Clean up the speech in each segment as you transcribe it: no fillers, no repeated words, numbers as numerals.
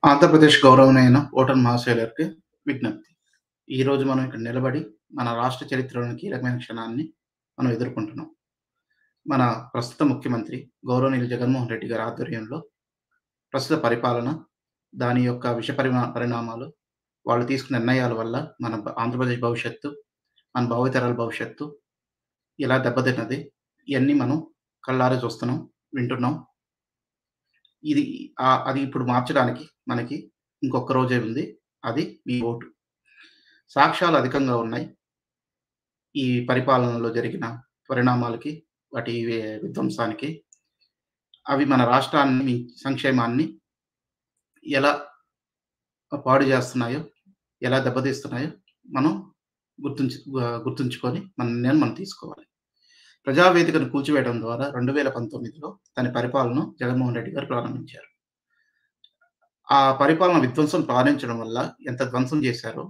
ఆంధ్రప్రదేశ్ గౌరవనీయ ఓటమి మహాశయులకి విజ్ఞప్తి. ఈరోజు మనం ఇక్కడ నిలబడి మన రాష్ట్ర చరిత్రలోని కీలకమైన క్షణాన్ని మనం ఎదుర్కొంటున్నాం. మన ప్రస్తుత ముఖ్యమంత్రి గౌరవనీయులు జగన్మోహన్ రెడ్డి గారి ఆధ్వర్యంలో ప్రస్తుత పరిపాలన, దాని యొక్క పరిణామాలు, వాళ్ళు తీసుకున్న నిర్ణయాల వల్ల మన ఆంధ్రప్రదేశ్ భవిష్యత్తు, మన భావితరాల భవిష్యత్తు ఎలా దెబ్బతిన్నది, ఇయన్నీ మనం కళ్ళారా చూస్తున్నాం, వింటున్నాం. ఇది అది ఇప్పుడు మార్చడానికి మనకి ఇంకొక్క రోజే ఉంది. అది మీ ఓటు. సాక్ష్యాలు అధికంగా ఉన్నాయి. ఈ పరిపాలనలో జరిగిన పరిణామాలకి, వాటి విధ్వంసానికి. అవి మన రాష్ట్రాన్ని, సంక్షేమాన్ని ఎలా పాడు చేస్తున్నాయో, ఎలా దెబ్బతీస్తున్నాయో మనం గుర్తుంచుకొని మన నిర్ణయం మనం తీసుకోవాలి. ప్రజావేదికను కూల్చివేయడం ద్వారా 2019లో తన పరిపాలనను జగన్మోహన్ రెడ్డి గారు ప్రారంభించారు. ఆ పరిపాలన విధ్వంసం పాలించడం వల్ల ఎంత ధ్వంసం చేశారో,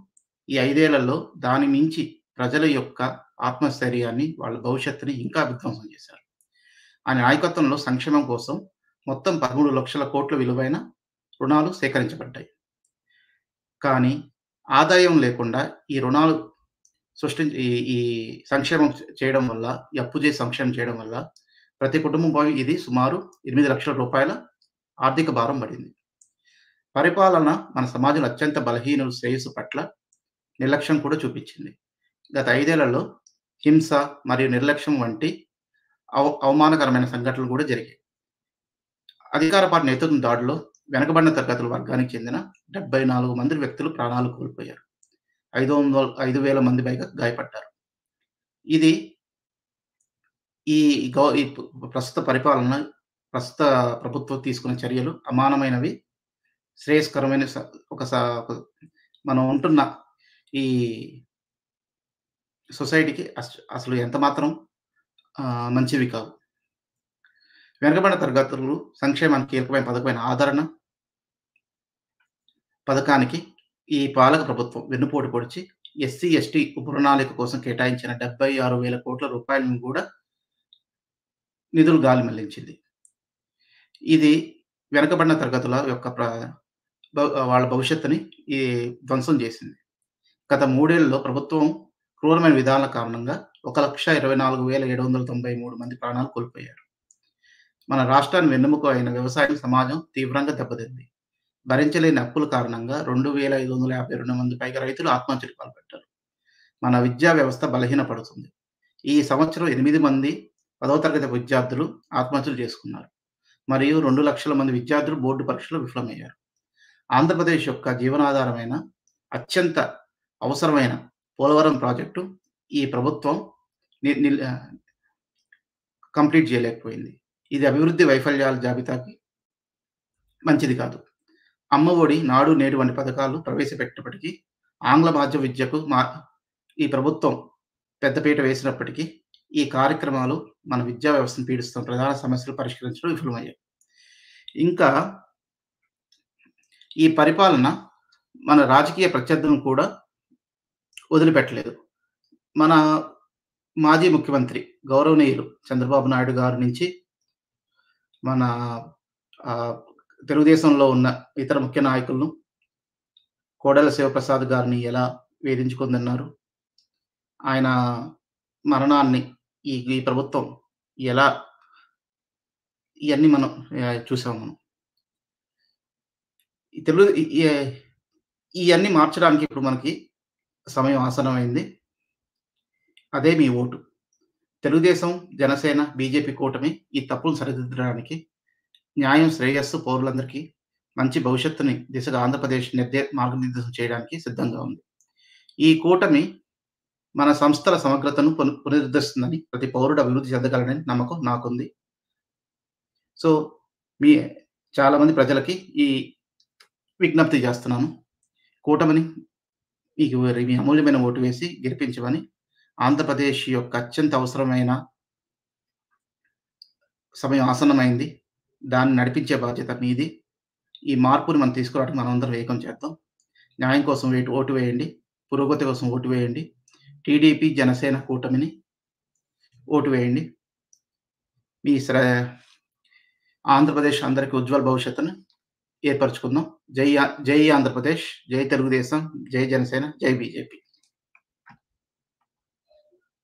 ఈ 5 ఏళ్లలో దాని మించి ప్రజల యొక్క ఆత్మస్థైర్యాన్ని, వాళ్ళ భవిష్యత్తుని ఇంకా విధ్వంసం చేశారు. ఆయన నాయకత్వంలో సంక్షేమం కోసం మొత్తం 13,00,00,000 విలువైన రుణాలు సేకరించబడ్డాయి. కానీ ఆదాయం లేకుండా ఈ రుణాలు ఈ ఈ సంక్షేమం చేయడం వల్ల, ఈ అప్పు చేసి సంక్షేమం చేయడం వల్ల ప్రతి కుటుంబంపై ఇది సుమారు రూ. 8,00,000 ఆర్థిక భారం పడింది. పరిపాలన మన సమాజంలో అత్యంత బలహీనుల శ్రేయస్సు పట్ల నిర్లక్ష్యం కూడా చూపించింది. గత 5 ఏళ్లలో హింస మరియు నిర్లక్ష్యం వంటి అవమానకరమైన సంఘటనలు కూడా జరిగాయి. అధికార పార్టీ నేతృత్వం దాడిలో వెనుకబడిన తరగతుల వర్గానికి చెందిన 74 మంది వ్యక్తులు ప్రాణాలు కోల్పోయారు. 5,000 మంది పైగా గాయపడ్డారు. ఇది ఈ ఈ ప్రస్తుత పరిపాలన, ప్రస్తుత ప్రభుత్వం తీసుకున్న చర్యలు అమానమైనవి, శ్రేయస్కరమైన మనం ఉంటున్న ఈ సొసైటీకి అసలు ఎంత మాత్రం మంచివి కావు. వెనుకబడిన తరగతులు సంక్షేమానికి కీలకమైన పథకమైన ఆదరణ పథకానికి ఈ పాలక ప్రభుత్వం వెన్నుపోటు పొడిచి ఎస్సీ, ఎస్టీ ఉప ప్రణాళిక కోసం కేటాయించిన 76,000 కోట్ల రూపాయలను కూడా నిధులు గాలి మళ్లించింది. ఇది వెనుకబడిన తరగతుల యొక్క వాళ్ళ భవిష్యత్తుని ధ్వంసం చేసింది. గత 3 ఏళ్లలో ప్రభుత్వం క్రూరమైన విధానాల కారణంగా 1,24,793 మంది ప్రాణాలు కోల్పోయారు. మన రాష్ట్రాన్ని వెన్నెముక అయిన వ్యవసాయ సమాజం తీవ్రంగా దెబ్బతింది. భరించలేని అప్పుల కారణంగా 2,552 మంది పైగా రైతులు ఆత్మహత్యలకు పాల్పడ్డారు. మన విద్యా వ్యవస్థ బలహీనపడుతుంది. ఈ సంవత్సరం 8 మంది 10వ తరగతి విద్యార్థులు ఆత్మహత్యలు చేసుకున్నారు. మరియు 2,00,000 మంది విద్యార్థులు బోర్డు పరీక్షలో విఫలమయ్యారు. ఆంధ్రప్రదేశ్ యొక్క జీవనాధారమైన, అత్యంత అవసరమైన పోలవరం ప్రాజెక్టు ఈ ప్రభుత్వం కంప్లీట్ చేయలేకపోయింది. ఇది అభివృద్ధి వైఫల్యాల జాబితాకి మంచిది కాదు. అమ్మ ఒడి, నాడు, నేడు వంటి పథకాలు ప్రవేశపెట్టినప్పటికీ, ఆంగ్ల మాధ్యమ విద్యకు ఈ ప్రభుత్వం పెద్దపీట వేసినప్పటికీ, ఈ కార్యక్రమాలు మన విద్యా వ్యవస్థను పీడిస్తున్న ప్రధాన సమస్యలు పరిష్కరించడం విఫలమయ్యాయి. ఇంకా ఈ పరిపాలన మన రాజకీయ ప్రత్యర్థులను కూడా వదిలిపెట్టలేదు. మన మాజీ ముఖ్యమంత్రి గౌరవనీయులు చంద్రబాబు నాయుడు గారి నుంచి మన తెలుగుదేశంలో ఉన్న ఇతర ముఖ్య నాయకులను, కోడెల శివప్రసాద్ గారిని ఎలా వేధించుకుందన్నారు, ఆయన మరణాన్ని ఈ ప్రభుత్వం ఎలా, ఇయన్నీ మనం చూసాము మనం. ఇయన్నీ మార్చడానికి ఇప్పుడు మనకి సమయం ఆసన్నమైంది. అదే మీ ఓటు. తెలుగుదేశం, జనసేన, బీజేపీ కూటమి ఈ తప్పులను సరిదిద్దడానికి, న్యాయం, శ్రేయస్సు, పౌరులందరికీ మంచి భవిష్యత్తుని దిశగా ఆంధ్రప్రదేశ్ మార్గనిర్దేశం చేయడానికి సిద్ధంగా ఉంది. ఈ కూటమి మన సంస్థల సమగ్రతను పునరుద్ధరిస్తుందని, ప్రతి పౌరుడు అభివృద్ధి చెందగలనని నమ్మకం నాకుంది. సో, చాలా మంది ప్రజలకి ఈ విజ్ఞప్తి చేస్తున్నాను. కూటమిని మీ అమూల్యమైన ఓటు వేసి గెలిపించమని, ఆంధ్రప్రదేశ్ యొక్క అత్యంత అవసరమైన సమయం ఆసన్నమైంది. దాన్ని నడిపించే బాధ్యత మీది. ఈ మార్పుని మనం తీసుకురావడానికి మనమందరం ఏకం చేద్దాం. న్యాయం కోసం ఓటు వేయండి. పురోగతి కోసం ఓటు వేయండి. టీడీపీ, జనసేన కూటమిని ఓటు వేయండి. మీ ఆంధ్రప్రదేశ్ అందరికీ ఉజ్వల భవిష్యత్తును ఏర్పరచుకుందాం. జై ఆంధ్రప్రదేశ్, జై తెలుగుదేశం, జై జనసేన, జై బీజేపీ.